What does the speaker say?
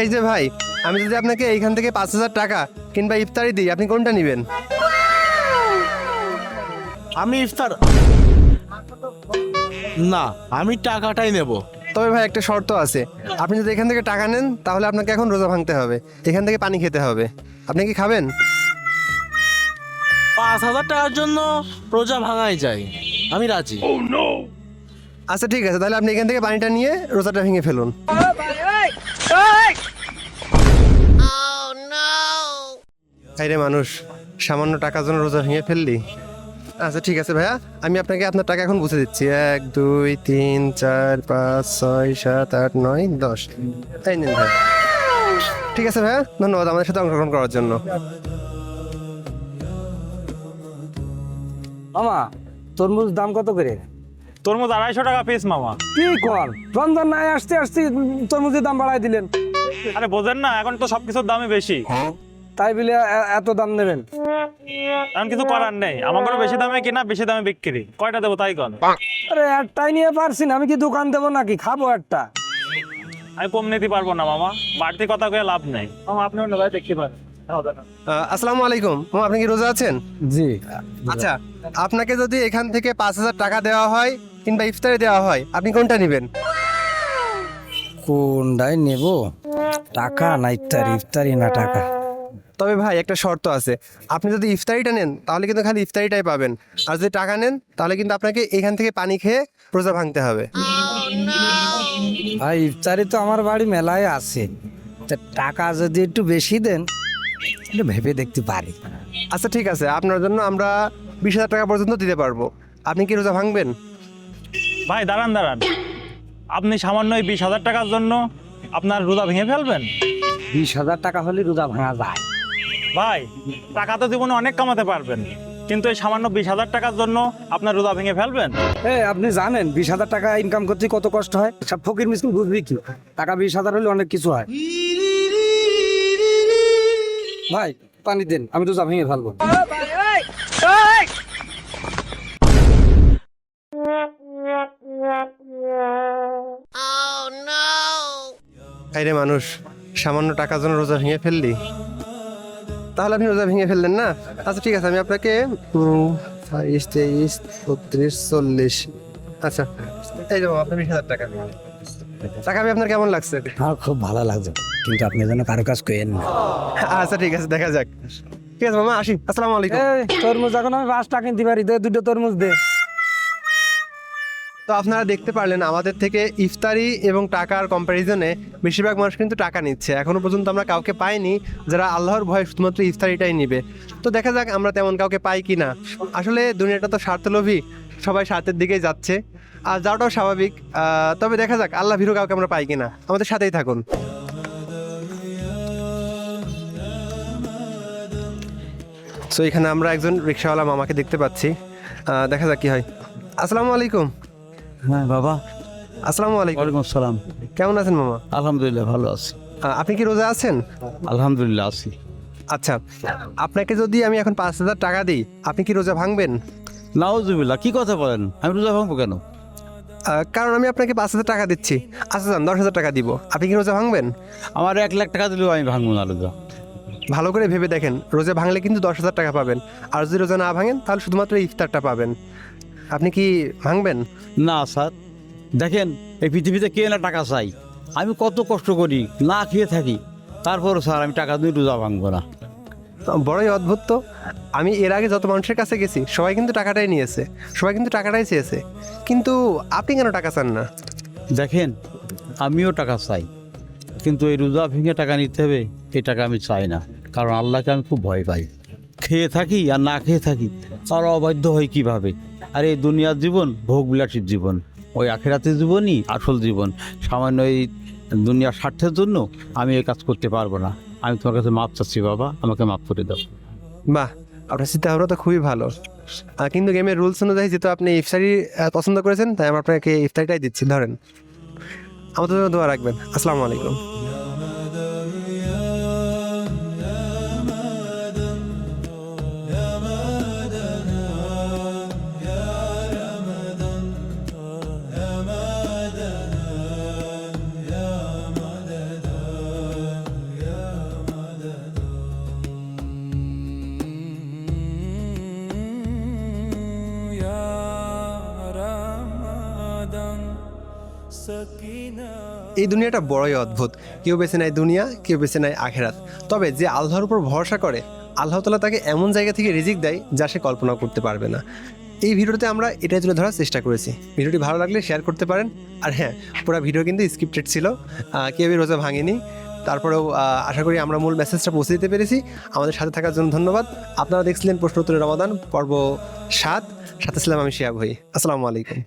এই যে ভাই, আমি যদি আপনাকে এইখান থেকে 5,000 টাকা কিংবা ইফতারি দিই, আপনি কোনটা নেবেন? আমি ইফতার না, আমি টাকাটাই নেব। তবে ভাই একটা শর্ত আছে, আপনি যদি এখান থেকে টাকা নেন তাহলে আপনাকে এখন রোজা ভাঙতে হবে, এখান থেকে পানি খেতে হবে। আপনি কি খাবেন? 5,000 টাকার জন্য রোজা ভাঙাই যায়, আমি রাজি। আচ্ছা ঠিক আছে, তাহলে আপনি এখান থেকে পানিটা নিয়ে রোজাটা ভেঙে ফেলুন। রে মানুষ, সামান্য টাকার জন্য রোজা ভেঙে ফেললি। আচ্ছা ঠিক আছে ভাইয়া, আমি আপনাকে আপনার টাকা এখন বুঝে দিচ্ছি। 1 2 3 4 5 6 7 8 9 10। এই নিন ভাই। ঠিক আছে ভাইয়া, ধন্যবাদ আমাদের সাথে অংশগ্রহণ করার জন্য। মামা, তরমুজ দাম কত করে? তরমুজ 250 টাকা পিস মামা। কি কর, রমজান নাই আসতে আসতে তরমুজের দাম বাড়াই দিলেন। আরে বোঝেন না, এখন তো সবকিছুর দামই বেশি। তাই বলে এত দাম নেবেন? এখন কিছু করার নেই, আমাকে বেশি দামে কিনা বেশি দামে বিক্রি। কয়টা দেবো তাই কন? আরে একটাই নিয়ে পারছি না, আমি কি দোকান দেবো নাকি? খাবো একটা। আমি কম নিতে পারবো না মামা, বাড়তি কথা কয়ে লাভ নেই মামা। আপনি অন্য ভাই দেখতে পারেন। আসসালামু আলাইকুম মামা, আপনি কি রোজা আছেন? জি। আচ্ছা, আপনাকে যদি এখান থেকে 5,000 টাকা দেওয়া হয় কিংবা ইফতারি দেওয়া হয়, আপনি কোনটা নেবেন? কোনটাই নেব? টাকা না ইফতারি? ইফতারি না টাকা? তবে ভাই একটা শর্ত আছে, আপনি যদি ইফতারিটা নেন তাহলে কিন্তু খালি ইফতারিটাই পাবেন, আর যদি টাকা নেন তাহলে কিন্তু আপনাকে এখান থেকে পানি খেয়ে রোজা ভাঙতে হবে। ভাই ইফতারি তো আমার বাড়ি মেলায় আছে, তা টাকা যদি একটু বেশি দেন একটু ভেবে দেখতে পারি। আচ্ছা ঠিক আছে, আপনার জন্য আমরা 20,000 টাকা পর্যন্ত দিতে পারবো। আপনি কি রোজা ভাঙবেন? ভাই দাঁড়ান দাঁড়ান, আপনি সামান্য 20,000 টাকার জন্য আপনার রোজা ভেঙে ফেলবেন? 20,000 টাকা হলে রোজা ভাঙা যায়? ভাই টাকা তো জীবনে অনেক কামাতে পারবেন, কিন্তু এই সামান্য 20,000 টাকার জন্য আপনার রোজা ভেঙে ফেলবেন? আপনি জানেন 20,000 টাকা ইনকাম করতে কত কষ্ট হয়? সব ফকির মিসকিন বুঝবি কি? টাকা 20,000 হলে অনেক কিছু হয়। ভাই পানি দেন, আমি রোজা ভেঙে ফেলবো। রে মানুষ, সামান্য টাকার জন্য রোজা ভেঙে ফেললি? তাহলে আপনি রোজা ভেঙে ফেললেন না? আচ্ছা ঠিক আছে, আমি আপনাকে 22 23 32 40। আচ্ছা এই যাবো আপনার 20,000 টাকা। টাকা আমি আপনার কেমন লাগছে? আমার খুব ভালো লাগছে, কিন্তু আপনি যেন কারো কাজ করেন না। আচ্ছা ঠিক আছে, দেখা যাক। ঠিক আছে মামা, আসি। আসসালামু আলাইকুম। তরমুজ এখন আমি 5 টাকা কিনতে পারি, দে 2টো তরমুজ দে। তো আপনারা দেখতে পারলেন আমাদের থেকে ইফতারি এবং টাকার কম্প্যারিজনে বেশিরভাগ মানুষ কিন্তু টাকা নিচ্ছে। এখনো পর্যন্ত আমরা কাউকে পাইনি যারা আল্লাহর ভয়ে শুধুমাত্র ইফতারিটাই নিবে। তো দেখা যাক আমরা তেমন কাউকে পাই কি না। আসলে দুনিয়াটা তো স্বার্থলোভী, সবাই স্বার্থের দিকেই যাচ্ছে, আর যাওয়াটাও স্বাভাবিক। তবে দেখা যাক আল্লাহ ভীরু কাউকে আমরা পাই কিনা। আমাদের সাথেই থাকুন। সো এখানে আমরা একজন রিক্সাওয়ালা মামাকে দেখতে পাচ্ছি, দেখা যাক কি হয়। আসসালামু আলাইকুম। হ্যাঁ বাবা। আসসালামু আলাইকুম। ওয়ালাইকুম আসসালাম। কেমন আছেন মামা? আলহামদুলিল্লাহ ভালো আছি। আপনি কি রোজা আছেন? আলহামদুলিল্লাহ আছি। আচ্ছা, আপনাকে যদি আমি এখন 5,000 টাকা দিই, আপনি কি রোজা ভাঙবেন? নাউজুবিল্লাহ, কি কথা বলেন? আমি রোজা ভাঙবো কেন? কারণ আমি আপনাকে 5,000 টাকা দিচ্ছি। আচ্ছা যান, 10,000 টাকা দিব, আপনি কি রোজা ভাঙবেন? আমার 1,00,000 টাকা দিলেও আমি ভাঙবো না রোজা। ভালো করে ভেবে দেখেন, রোজা ভাঙলে কিন্তু 10,000 টাকা পাবেন, আর যদি রোজা না ভাঙেন তাহলে শুধুমাত্র ইফতারটা পাবেন। আপনি কি ভাঙবেন? না স্যার, দেখেন এই পৃথিবীতে কে না টাকা চাই। আমি কত কষ্ট করি, না খেয়ে থাকি, তারপরও স্যার আমি টাকা দিয়ে রোজা ভাঙবো না। বড়ই অদ্ভুত তো। আমি এর আগে যত মানুষের কাছে গেছি সবাই কিন্তু টাকাটাই নিয়েছে, সবাই কিন্তু টাকাটাই চেয়েছে, কিন্তু আপনি কেন টাকা চান না? দেখেন আমিও টাকা চাই, কিন্তু এই রোজা ভেঙে টাকা নিতে হবে এই টাকা আমি চাই না। কারণ আল্লাহকে আমি খুব ভয় পাই। খেয়ে থাকি আর না খেয়ে থাকি, তারা অবাধ্য হয় কীভাবে? আর এই দুনিয়ার জীবন ভোগবিলাসীর জীবন, ওই আখেরাতের জীবনই আসল জীবন। সামান্য এই দুনিয়ার স্বার্থের জন্য আমি এই কাজ করতে পারবো না। আমি তোমার কাছে মাপ চাচ্ছি বাবা, আমাকে মাফ করে দাও। বাহ, আপনার চিন্তাভাবনা তো খুবই ভালো। কিন্তু গেমের রুলস অনুযায়ী যেহেতু আপনি ইফতারি পছন্দ করেছেন, তাই আমরা আপনাকে ইফতারিটাই দিচ্ছি। ধরেন, আমাদের জন্য দোয়া রাখবেন। আসসালামু আলাইকুম। এই দুনিয়াটা বড়ই অদ্ভুত, কেউ বেছে নেয় দুনিয়া, কেউ বেছে নেয় আখেরাত। তবে যে আল্লাহর উপর ভরসা করে, আল্লাহ তাআলা তাকে এমন জায়গা থেকে রিজিক দেয় যা সে কল্পনা করতে পারবে না। এই ভিডিওতে আমরা এটাই তুলে ধরার চেষ্টা করেছি। ভিডিওটি ভালো লাগলে শেয়ার করতে পারেন। আর হ্যাঁ, পুরো ভিডিও কিন্তু স্ক্রিপ্টেড ছিল, কেউই রোজা ভাঙেনি। তারপরেও আশা করি আমরা মূল মেসেজটা পৌঁছে দিতে পেরেছি। আমাদের সাথে থাকার জন্য ধন্যবাদ। আপনারা দেখছিলেন প্রশ্ন উত্তরের রমাদান পর্ব 7, সাথে ছিলাম আমি শিহাব ভাই। আসসালামু আলাইকুম।